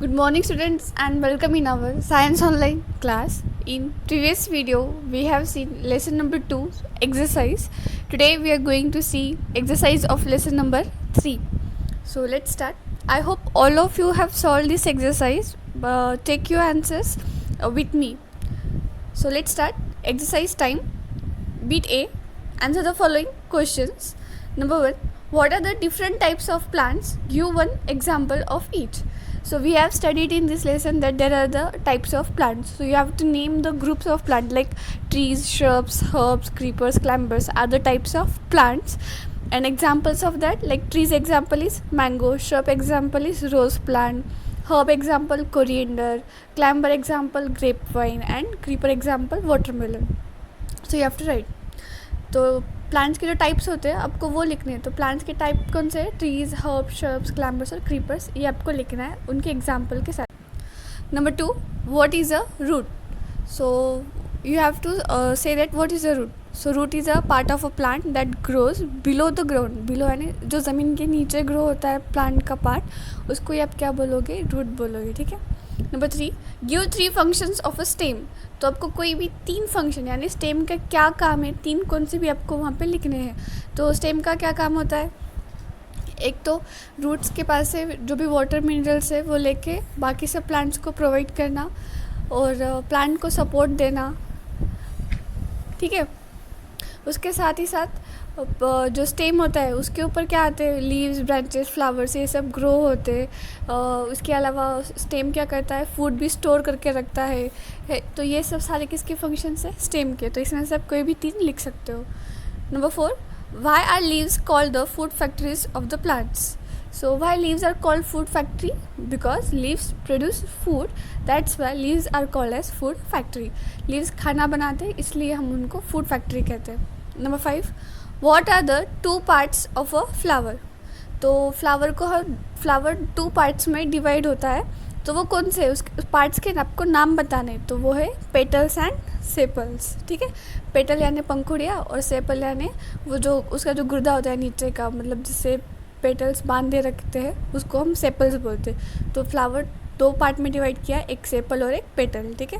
Good morning students and welcome in our science online class. In previous video we have seen lesson number 2 exercise. Today we are going to see exercise of lesson number 3. So let's start. I hope all of you have solved this exercise. Take your answers with me. So let's start. Exercise time. Bit A. Answer the following questions. Number 1. What are the different types of plants? Give one example of each. So we have studied in this lesson that there are the types of plants. So you have to name the groups of plants like trees, shrubs, herbs, creepers, climbers are the types of plants. And examples of that, like trees example is mango, shrub example is rose plant, herb example coriander, climber example grapevine and creeper example watermelon. So you have to write. तो plants के जो types होते हैं आपको वो लिखने हैं. तो प्लांट्स के टाइप कौन से हैं? ट्रीज़, हर्ब, शर्ब्स, क्लैम्बर्स और क्रीपर्स. ये आपको लिखना है उनके एग्जाम्पल के साथ. Number 2, what is a root? So you have to say that what is a root. So root is a part of a plant that grows below the ground. Below यानी जो ज़मीन के नीचे ग्रो होता है plant का part, उसको ही आप क्या बोलोगे? रूट बोलोगे. ठीक है. Number 3, give 3 functions of a stem. तो आपको कोई भी 3 फंक्शन यानी स्टेम का क्या काम है, 3 कौन से भी आपको वहाँ पे लिखने हैं. तो स्टेम का क्या काम होता है? एक तो रूट्स के पास से जो भी वाटर मिनरल्स है वो लेके बाकी सब प्लांट्स को प्रोवाइड करना और प्लांट को सपोर्ट देना. ठीक है. उसके साथ ही साथ जो स्टेम होता है उसके ऊपर क्या आते हैं? लीव्स, ब्रांचेस, फ्लावर्स, ये सब ग्रो होते हैं. उसके अलावा स्टेम क्या करता है? फूड भी स्टोर करके रखता है. तो ये सब सारे किसके फंक्शंस है? स्टेम के. तो इसमें से आप कोई भी 3 लिख सकते हो. Number 4, why are leaves called the food factories of the plants? So why leaves are called food factory? Because leaves produce food. That's why leaves are called as food factory. Leaves खाना बनाते हैं इसलिए हम उनको food factory कहते हैं. Number 5, what are the 2 parts of a flower? तो flower को हर फ्लावर 2 पार्ट्स में डिवाइड होता है. तो वो कौन से? उस पार्ट्स के आपको नाम बताने. तो वो है पेटल्स एंड सेपल्स. ठीक है. पेटल यानी पंखुड़िया और सेपल यानी वो जो उसका जो गुर्दा होता है नीचे का, मतलब जिससे पेटल्स बांधे रखते हैं उसको हम सेपल्स बोलते हैं. तो फ्लावर 2 पार्ट में डिवाइड किया, एक सेपल और एक पेटल. ठीक है.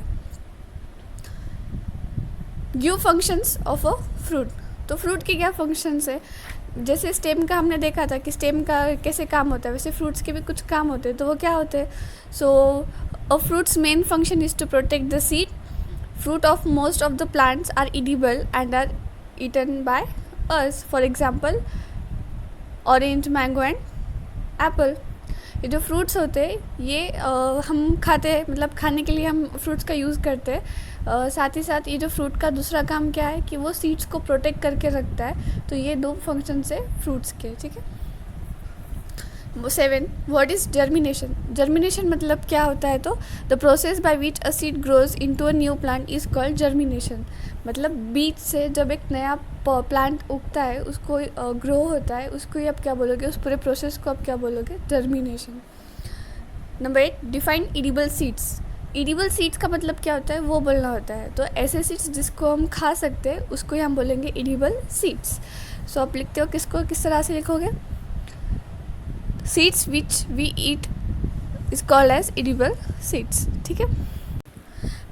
Give functions of a fruit. तो फ्रूट के क्या फंक्शंस है? जैसे स्टेम का हमने देखा था कि स्टेम का कैसे काम होता है, वैसे फ्रूट्स के भी कुछ काम होते हैं. तो वो क्या होते हैं? So a fruit's main function is to protect the seed. Fruit of most of the plants are edible and are eaten by us. For example orange, mango and apple. ये जो फ्रूट्स होते हैं ये हम खाते हैं, मतलब खाने के लिए हम फ्रूट्स का यूज़ करते हैं. साथ ही साथ ये जो फ्रूट का दूसरा काम क्या है कि वो सीड्स को प्रोटेक्ट करके रखता है. तो ये 2 फंक्शंस है फ्रूट्स के. ठीक है. 7, व्हाट इज़ जर्मिनेशन? जर्मिनेशन मतलब क्या होता है? तो the process by which a seed grows into a new plant is called germination. मतलब बीज से जब एक नया प्लांट उगता है, उसको ग्रो होता है, उसको ही आप क्या बोलोगे? उस पूरे प्रोसेस को आप क्या बोलोगे? Germination. Number 8, define edible seeds. Edible seeds का मतलब क्या होता है वो बोलना होता है. तो ऐसे सीड्स जिसको हम खा सकते हैं उसको ही हम बोलेंगे एडिबल सीड्स. सो आप लिखते हो किसको, किस तरह से लिखोगे? Seeds which we eat is called as edible seeds. ठीक है.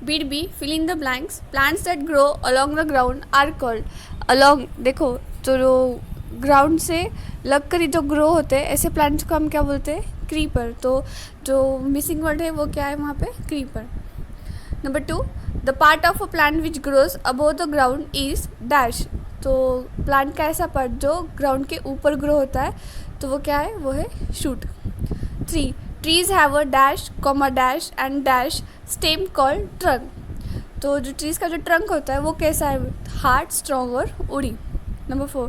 Bit B, fill in the blanks. Plants that grow along the ground are called. Along देखो तो जो ग्राउंड से लग कर जो ग्रो होते हैं ऐसे प्लांट्स को हम क्या बोलते हैं? क्रीपर. तो जो मिसिंग वर्ड है वो क्या है वहाँ पे? Creeper. Number 2, the part of a plant which grows above the ground is dash. तो प्लांट का ऐसा पार्ट जो ग्राउंड के ऊपर ग्रो होता है तो वो क्या है? वो है shoot. 3, trees have a dash, comma dash and dash stem called trunk. तो जो ट्रीज़ का जो ट्रंक होता है वो कैसा है? हार्ड, स्ट्रॉन्ग और उड़ी. Number 4,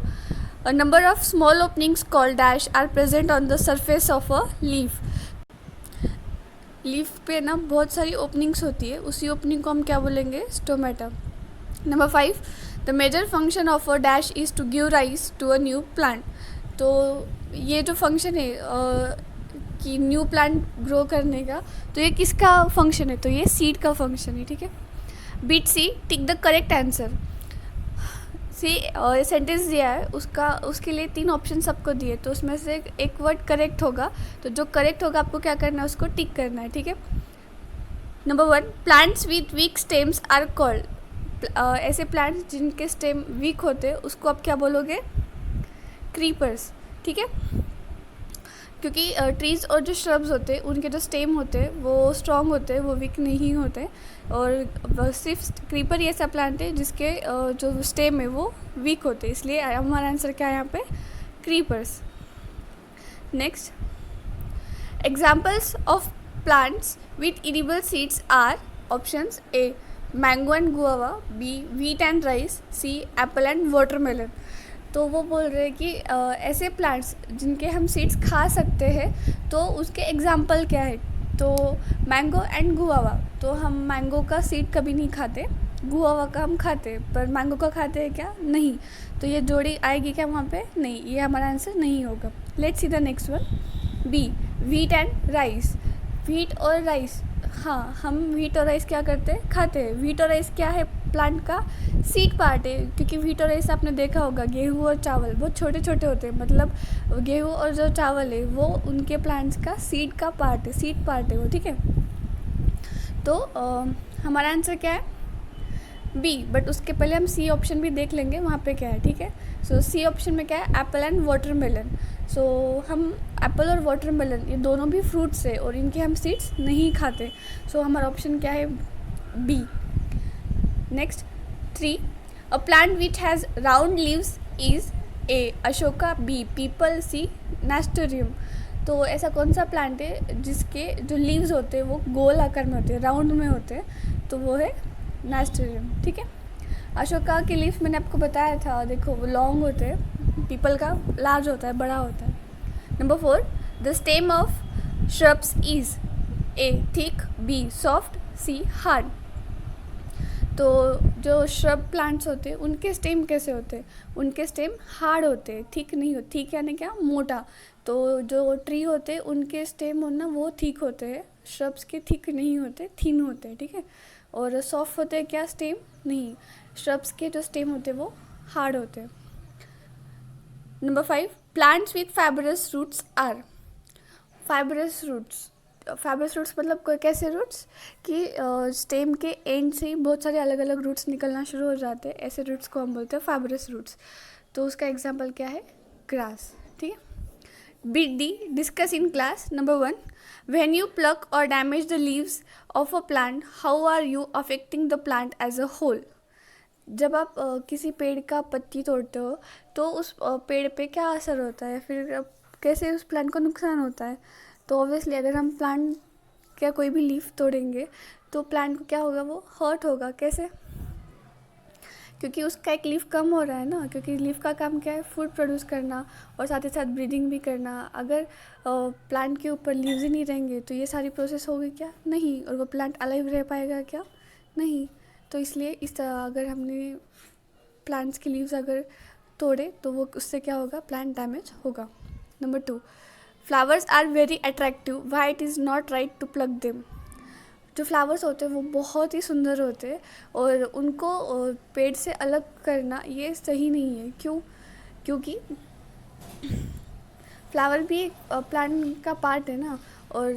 a number of small openings called dash are present on the surface of a leaf. Leaf पे ना बहुत सारी ओपनिंग्स होती है, उसी ओपनिंग को हम क्या बोलेंगे? Stomata. Number 5, the major function of a dash is to give rise to a new plant. तो ये जो फंक्शन है कि न्यू प्लांट ग्रो करने का, तो ये किसका फंक्शन है? तो ये सीड का फंक्शन है. ठीक है. Bit C, tick the correct answer. C sentence दिया है, उसके लिए 3 ऑप्शन सबको दिए, तो उसमें से एक वर्ड करेक्ट होगा, तो जो करेक्ट होगा आपको क्या करना है, उसको टिक करना है, ठीक है। Number 1, plants with weak stems are called. ऐसे प्लांट्स जिनके स्टेम वीक होते हैं उसको आप क्या बोलोगे, क्रीपर्स, ठीक है। क्योंकि ट्रीज़ और जो श्रब्स होते हैं उनके जो स्टेम होते हैं वो स्ट्रॉन्ग होते हैं, वो वीक नहीं होते। और सिर्फ क्रीपर ही ऐसा प्लांट है जिसके जो स्टेम है वो वीक होते हैं, इसलिए हमारा आंसर क्या है यहाँ पे, creepers. Next, examples of plants with edible seeds are options A mango and guava, B wheat and rice, C apple and watermelon. तो वो बोल रहे हैं कि ऐसे प्लांट्स जिनके हम सीड्स खा सकते हैं, तो उसके एग्जाम्पल क्या है। तो मैंगो एंड गुआवा, तो हम मैंगो का सीड कभी नहीं खाते, गुआवा का हम खाते, पर मैंगो का खाते हैं क्या, नहीं। तो ये जोड़ी आएगी क्या वहाँ पे, नहीं, ये हमारा आंसर नहीं होगा। Let's see the next one, B wheat and rice. Wheat और राइस, हाँ, हम व्हीट और राइस क्या करते हैं, खाते हैं। व्हीट और राइस क्या है, प्लांट का सीड पार्ट है, क्योंकि व्हीट और राइस आपने देखा होगा, गेहूँ और चावल बहुत छोटे छोटे होते हैं, मतलब गेहूँ और जो चावल है वो उनके प्लांट्स का सीड का पार्ट है, सीड पार्ट है वो, ठीक है। तो हमारा आंसर क्या है, बी। बट उसके पहले हम सी ऑप्शन भी देख लेंगे वहाँ पे क्या है, ठीक है। सो सी ऑप्शन में क्या है, एप्पल एंड वाटरमेलन। सो हम एप्पल और वाटरमेलन ये दोनों भी फ्रूट्स है और इनके हम सीड्स नहीं खाते, सो हमारा ऑप्शन क्या है, B. Next 3, a plant which has round leaves is A ashoka, B peepal, C nasturtium. तो ऐसा कौन सा प्लांट है जिसके जो लीव्स होते हैं वो गोल आकार में होते हैं, राउंड में होते हैं, तो वो है नेस्टोरियम, ठीक है। अशोका के लीव्स मैंने आपको बताया था, देखो वो लॉन्ग होते हैं, पीपल का लार्ज होता है, बड़ा होता है। Number 4, the stem of shrubs is a thick, B soft, C hard. तो जो श्रब प्लांट्स होते हैं उनके स्टेम कैसे होते हैं, उनके स्टेम हार्ड होते हैं, थिक नहीं होते। थिक यानी क्या, मोटा। तो जो ट्री होते हैं उनके स्टेम होना वो थिक होते हैं, श्रब्स के थिक नहीं होते, थिन होते हैं, ठीक है। और सॉफ्ट होते हैं क्या, स्टेम नहीं, श्रब्स के जो स्टेम होते हैं वो हार्ड होते हैं। Number 5, plants with fibrous roots are. Fibrous roots, fibrous roots मतलब कैसे रूट्स कि स्टेम के एंड से ही बहुत सारे अलग अलग रूट्स निकलना शुरू हो जाते हैं, ऐसे रूट्स को हम बोलते हैं फाइबरस रूट्स। तो उसका एग्जांपल क्या है, ग्रास, ठीक है। B D, discuss in class. Number 1, when you pluck or damage the leaves of a plant, how are you affecting the plant as a whole. जब आप किसी पेड़ का पत्ती तोड़ते हो तो उस पेड़ पे क्या असर होता है, फिर कैसे उस प्लांट को नुकसान होता है। तो ऑब्वियसली अगर हम प्लांट का कोई भी लीफ तोड़ेंगे तो प्लांट को क्या होगा, वो हर्ट होगा। कैसे, क्योंकि उसका एक लीफ कम हो रहा है ना, क्योंकि लीफ का काम क्या है, फूड प्रोड्यूस करना और साथ ही साथ ब्रीदिंग भी करना। अगर प्लांट के ऊपर लीव्स ही नहीं रहेंगे तो ये सारी प्रोसेस होगी क्या, नहीं, और वो प्लांट अलाइव रह पाएगा क्या, नहीं। तो इसलिए इस तरह अगर हमने प्लांट्स के लीव्स अगर तोड़े तो वो उससे क्या होगा, प्लांट डैमेज होगा। Number 2, flowers are very attractive, why it is not right to pluck them. जो फ्लावर्स होते हैं वो बहुत ही सुंदर होते हैं और उनको पेड़ से अलग करना ये सही नहीं है। क्यों, क्योंकि फ्लावर भी एक प्लांट का पार्ट है ना, और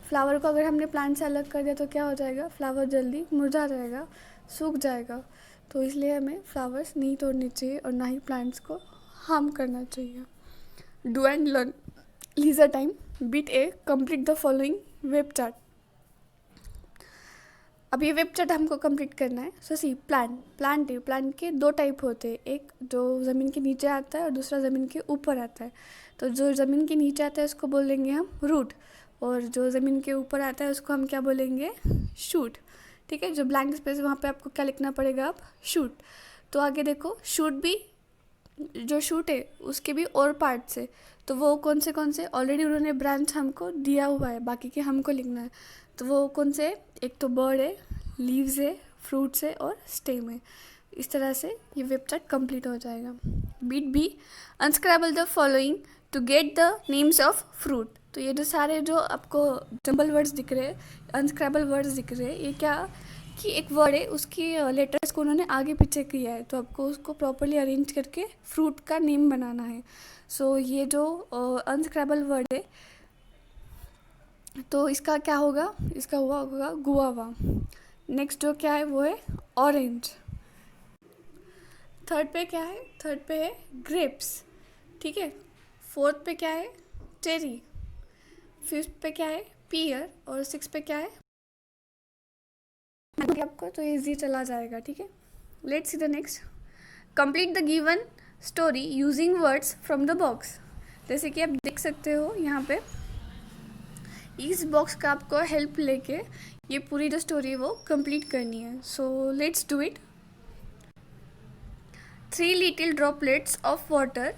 फ्लावर को अगर हमने प्लांट से अलग कर दिया तो क्या हो जाएगा, फ्लावर जल्दी मुरझा जाएगा, सूख जाएगा। तो इसलिए हमें फ्लावर्स नहीं तोड़ने चाहिए और ना ही प्लांट्स को हार्म करना चाहिए। Do and learn leisure time, bit A, complete the following web chart. अब ये वेब चार्ट हमको कंप्लीट करना है। सो सी, प्लांट के 2 टाइप होते हैं, एक जो ज़मीन के नीचे आता है और दूसरा ज़मीन के ऊपर आता है। तो जो ज़मीन के नीचे आता है उसको बोलेंगे हम रूट, और जो ज़मीन के ऊपर आता है उसको हम क्या बोलेंगे, शूट, ठीक है। जो ब्लैंक स्पेस वहाँ पे आपको क्या लिखना पड़ेगा, अब शूट। तो आगे देखो, शूट भी, जो शूट है उसके भी और पार्ट्स है, तो वो कौन से ऑलरेडी उन्होंने ब्रांच हमको दिया हुआ है, बाकी के हमको लिखना है। तो वो कौन से, एक तो बर्ड है, लीव्स है, फ्रूट्स है और स्टेम है। इस तरह से ये वेब चार्ट कंप्लीट हो जाएगा। Bit B, unscramble the following to get the names of fruit. तो ये जो सारे जो आपको जंबल वर्ड्स दिख रहे हैं, अनस्क्रैबल वर्ड्स दिख रहे हैं, ये क्या, कि एक वर्ड है उसकी लेटर्स को उन्होंने आगे पीछे किया है, तो आपको उसको प्रॉपरली अरेंज करके फ्रूट का नेम बनाना है। सो ये जो अनस्क्रैबल वर्ड है, तो इसका क्या होगा, इसका हुआ होगा गुआवा। नेक्स्ट जो क्या है वो है ऑरेंज। थर्ड पे क्या है, थर्ड पे है ग्रेप्स, ठीक है। फोर्थ पे क्या है, चेरी। फिफ्थ पे क्या है, पियर। और सिक्स पे क्या है, आपको तो इजी चला जाएगा, ठीक है। Let's see the next. Complete the given story using words from the box. जैसे कि आप देख सकते हो यहाँ पे इस बॉक्स का आपको हेल्प लेके ये पूरी जो स्टोरी है वो कंप्लीट करनी है। So let's do it. 3 little droplets of water,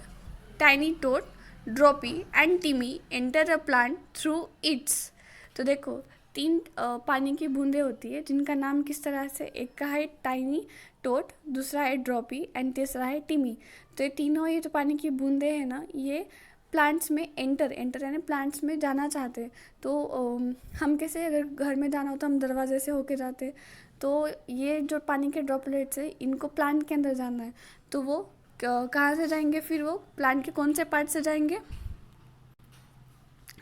tiny toad, Droppy and Timmy enter a plant through its। तो देखो 3 पानी की बूंदें होती है जिनका नाम किस तरह से, एक का है टाइनी टोड, दूसरा है ड्रॉपी एंड तीसरा है टिमी। तो ये तीनों ये जो पानी की बूंदें हैं ना, ये प्लांट्स में एंटर यानी प्लांट्स में जाना चाहते हैं। तो हम कैसे, अगर घर में जाना हो तो हम दरवाजे से होके जाते, तो ये जो पानी के ड्रॉपलेट्स है इनको प्लांट के अंदर जाना है, तो वो कहाँ से जाएंगे, फिर वो प्लांट के कौन से पार्ट से जाएंगे।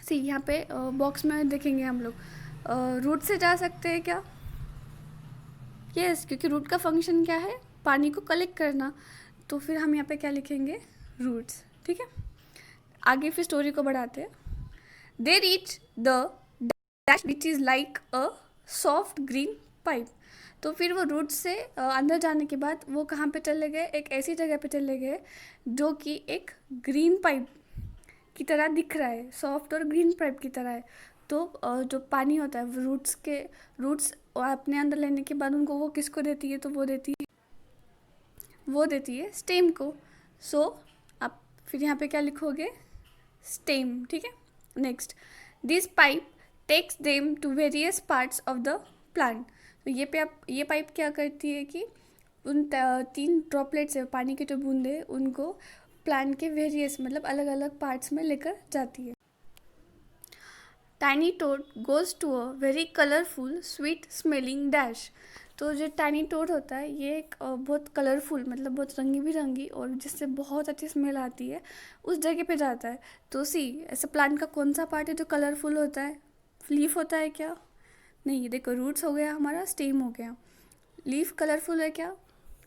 सी यहाँ पे बॉक्स में देखेंगे हम लोग, रूट से जा सकते हैं क्या, यस, क्योंकि रूट का फंक्शन क्या है, पानी को कलेक्ट करना। तो फिर हम यहाँ पे क्या लिखेंगे, रूट्स, ठीक है। आगे फिर स्टोरी को बढ़ाते हैं। They reach the dash which is like a soft green pipe. तो फिर वो रूट से अंदर जाने के बाद वो कहाँ पे चले गए, एक ऐसी जगह पे चले गए जो कि एक ग्रीन पाइप की तरह दिख रहा है, सॉफ्ट और ग्रीन पाइप की तरह है। तो जो पानी होता है वो रूट्स अपने अंदर लेने के बाद उनको वो किसको देती है, तो वो देती है स्टेम को। सो आप फिर यहाँ पे क्या लिखोगे, स्टेम, ठीक है। Next, this pipe takes them to various parts of the plant. तो ये पाइप क्या करती है कि उन 3 ड्रॉपलेट्स है, पानी के जो बूंदे, उनको प्लांट के वेरियस मतलब अलग अलग पार्ट्स में लेकर जाती है। Tiny toad goes to a very colourful sweet smelling dash. तो जो टाइनी टोड होता है ये एक बहुत कलरफुल मतलब बहुत रंगी बिरंगी और जिससे बहुत अच्छी स्मेल आती है उस जगह पे जाता है। तो सी ऐसे प्लांट का कौन सा पार्ट है जो कलरफुल होता है, लीफ होता है क्या, नहीं। देखो रूट्स हो गया हमारा, स्टेम हो गया, लीफ कलरफुल है क्या,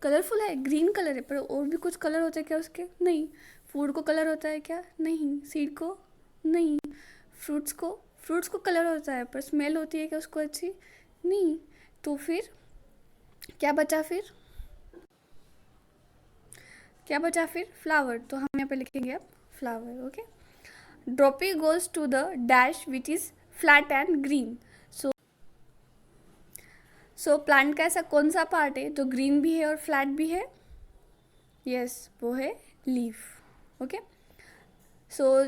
कलरफुल है, ग्रीन कलर है, पर और भी कुछ कलर होते हैं क्या उसके, नहीं। फूड को कलर होता है क्या, नहीं। सीड को, नहीं। फ्रूट्स को कलर होता है पर स्मेल होती है क्या उसको अच्छी, नहीं। तो फिर क्या बचा, फ्लावर। तो हम यहाँ पे लिखेंगे अब flower, okay. Droppy goes to the dash which is flat and green. So plant का ऐसा कौन सा पार्ट है जो ग्रीन भी है और फ्लैट भी है, यस, वो है लीफ, ओके। सो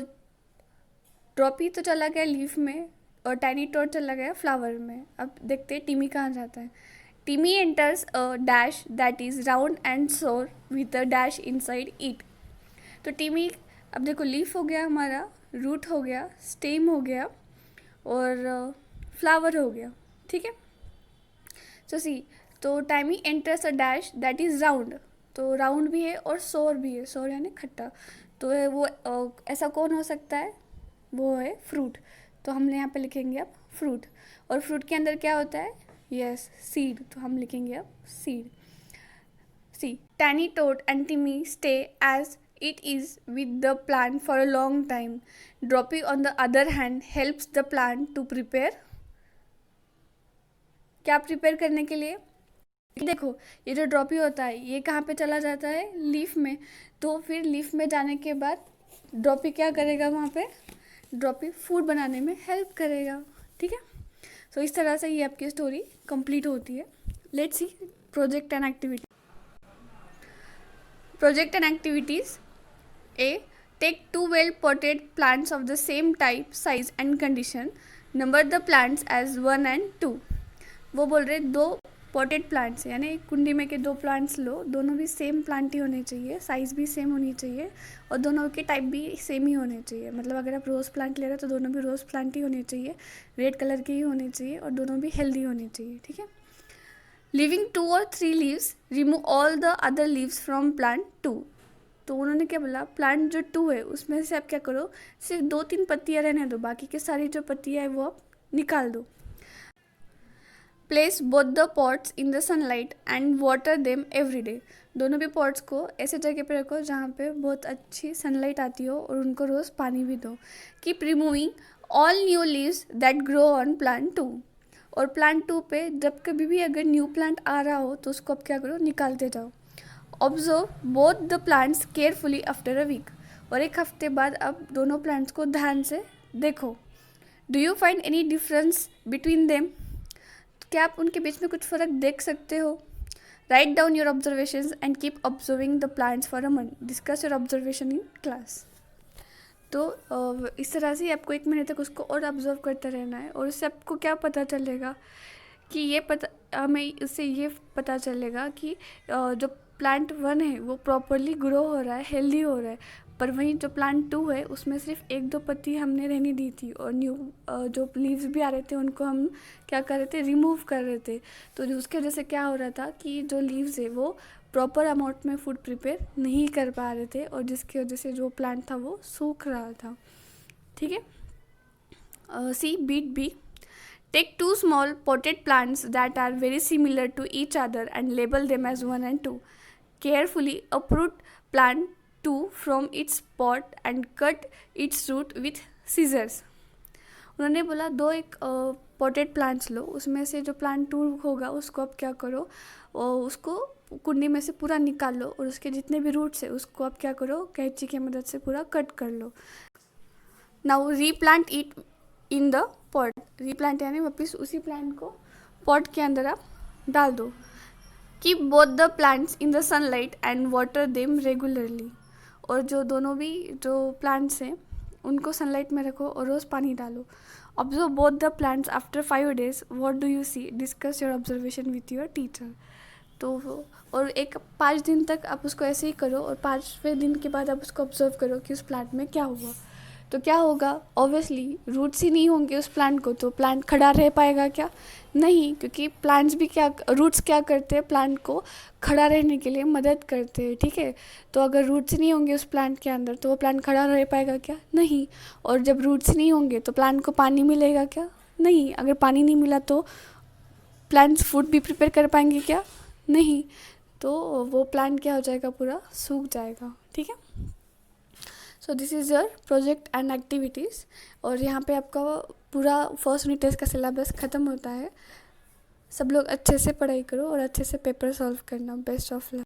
ड्रॉपी तो चला गया लीफ में और टाइनी टोड चला गया फ्लावर में। अब देखते हैं टिमी कहाँ जाता है। Timmy enters a dash that is round and sore with a dash inside it. तो टिमी, अब देखो लीफ हो गया हमारा, रूट हो गया, स्टेम हो गया और फ्लावर हो गया, ठीक है। सो सी, तो Timmy enters a dash that is round. तो राउंड भी है और सोर भी है, सोर यानी खट्टा। तो वो ऐसा कौन हो सकता है, वो है फ्रूट। तो हम यहाँ पे लिखेंगे अब फ्रूट। और फ्रूट के अंदर क्या होता है, यस, सीड। तो हम लिखेंगे अब seed. See, tiny toad and Timmy stay as it is with the plant for a long time. Droppy on the other hand helps the plant to prepare। क्या प्रिपेयर करने के लिए, देखो ये जो ड्रॉपी होता है ये कहाँ पे चला जाता है, लीफ में। तो फिर लीफ में जाने के बाद ड्रॉपी क्या करेगा, वहाँ पे ड्रॉपी फूड बनाने में हेल्प करेगा, ठीक है। सो इस तरह से ये आपकी स्टोरी कंप्लीट होती है। Let's see project and activities. A, take 2 well-potted plants of the same type, size and condition. Number the plants as 1 and 2। वो बोल रहे 2 पॉटेड प्लांट्स यानी एक कुंडी में के 2 प्लांट्स लो, दोनों भी सेम प्लांट ही होने चाहिए, साइज़ भी सेम होनी चाहिए और दोनों के टाइप भी सेम ही होने चाहिए। मतलब अगर आप रोज़ प्लांट ले रहे हो तो दोनों भी रोज़ प्लांट ही होने चाहिए, रेड कलर के ही होने चाहिए और दोनों भी हेल्दी होने चाहिए, ठीक है। लिविंग 2 और 3 leaves remove all the other leaves from plant 2। तो उन्होंने क्या बोला, प्लांट जो 2 है उसमें से आप क्या करो, सिर्फ 2-3 पत्तियाँ रहने दो, बाकी के सारी जो पत्तियाँ है वो आप निकाल दो। Place both the pots in the sunlight and water them every day. दोनों भी पॉट्स को ऐसे जगह पे रखो जहाँ पे बहुत अच्छी सनलाइट आती हो और उनको रोज़ पानी भी दो। Keep removing all new leaves that grow on plant 2। और प्लांट 2 पे जब कभी भी अगर न्यू प्लांट आ रहा हो तो उसको आप क्या करो, निकालते जाओ। Observe both the plants carefully after a week. और एक हफ्ते बाद आप दोनों प्लांट्स को ध्यान से देखो। Do you find any difference between them? क्या आप उनके बीच में कुछ फ़र्क देख सकते हो? Write down your observations and keep observing the plants for a month. Discuss your observation in class. तो इस तरह से आपको 1 महीने तक उसको और ऑब्जर्व करते रहना है। और उससे आपको क्या पता चलेगा कि हमें इससे ये पता चलेगा कि जो प्लांट 1 है वो प्रॉपरली ग्रो हो रहा है, हेल्दी हो रहा है। पर वहीं जो प्लांट 2 है उसमें सिर्फ 1-2 पत्ती हमने रहने दी थी और न्यू जो लीव्स भी आ रहे थे उनको हम क्या कर रहे थे, रिमूव कर रहे थे। तो उसके वजह से क्या हो रहा था कि जो लीव्स है वो प्रॉपर अमाउंट में फूड प्रिपेयर नहीं कर पा रहे थे और जिसकी वजह से जो प्लांट था वो सूख रहा था। ठीक है। सी beat B. Take 2 small potted plants that are very similar to each other and label them as 1 and 2. Carefully uproot plant 2 from its pot and cut its root with scissors. उन्होंने बोला 2 एक पॉटेड प्लांट्स लो, उसमें से जो plant 2 होगा उसको आप क्या करो, और उसको कुंडी में से पूरा निकाल लो और उसके जितने भी रूट्स है उसको आप क्या करो, कैंची की मदद से पूरा कट कर लो। Now replant it in the pot. Replant यानी वापस उसी प्लांट को पॉट के अंदर आप डाल दो। Keep both the plants in the sunlight and water them regularly. और जो दोनों भी जो प्लांट्स हैं उनको सनलाइट में रखो और रोज़ पानी डालो। Observe both the plants after 5 days। What do you see? Discuss your observation with your teacher. तो और एक 5 दिन तक आप उसको ऐसे ही करो और 5वें दिन के बाद आप उसको ऑब्जर्व करो कि उस प्लांट में क्या हुआ। तो क्या होगा, ऑब्वियसली रूट्स ही नहीं होंगे उस प्लांट को, तो प्लांट खड़ा रह पाएगा क्या? नहीं, क्योंकि प्लांट्स भी क्या, रूट्स क्या करते हैं, प्लांट को खड़ा रहने के लिए मदद करते हैं। ठीक है, तो अगर रूट्स नहीं होंगे उस प्लांट के अंदर तो वो प्लांट खड़ा रह पाएगा क्या? नहीं। और जब रूट्स नहीं होंगे तो प्लांट को पानी मिलेगा क्या? नहीं। अगर पानी नहीं मिला तो प्लांट्स फूड भी प्रिपेयर कर पाएंगे क्या? नहीं। तो वो प्लांट क्या हो जाएगा, पूरा सूख जाएगा। ठीक है। So this is your project and activities. और यहाँ पे आपका पूरा फर्स्ट यूनिट टेस्ट का सिलेबस ख़त्म होता है। सब लोग अच्छे से पढ़ाई करो और अच्छे से पेपर सॉल्व करना। Best of luck.